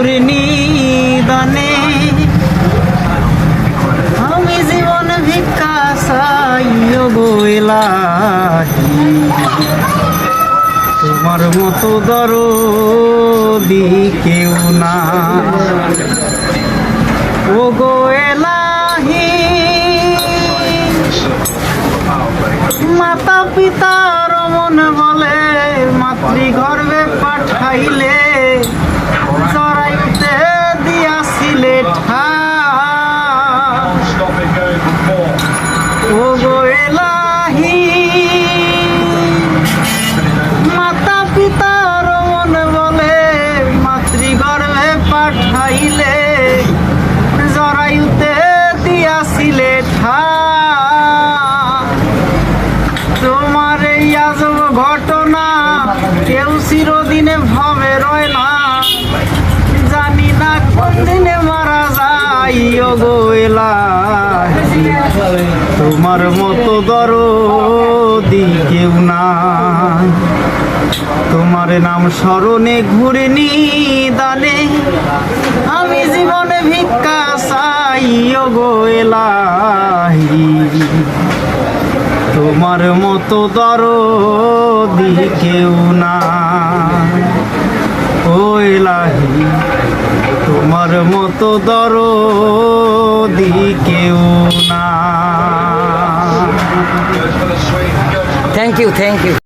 ঘূর্ণি দানে আমি জীবন ভিক্ষা চাই গো এলাহি তোমার মতো দরদি কেউ না ও গো এলাহি মাতা পিতার মন বলে মাতৃগর্ভে পাঠাইলে জরাইতে দিয়াছিলে ও গো এলাহি মাতা পিতার মন বলে মাতৃগর্ভে পাঠাইলে জরাইতে দিয়াছিলে তোমার এই আজব ঘটনা কেউ চিরদিনে ভাবে রয় না জানি না কোন দিনে মারা যায় ও গো এলাহি তোমার মতো দরদি কেউ না তোমার নাম স্মরণে ঘুরিনি দানে আমি জীবনে ভিক্ষা চাই ও গো এলাহি তোমার মতো দরদি কেউ না ও এলাহি তোমার মতো দরদি কেউ না। Thank you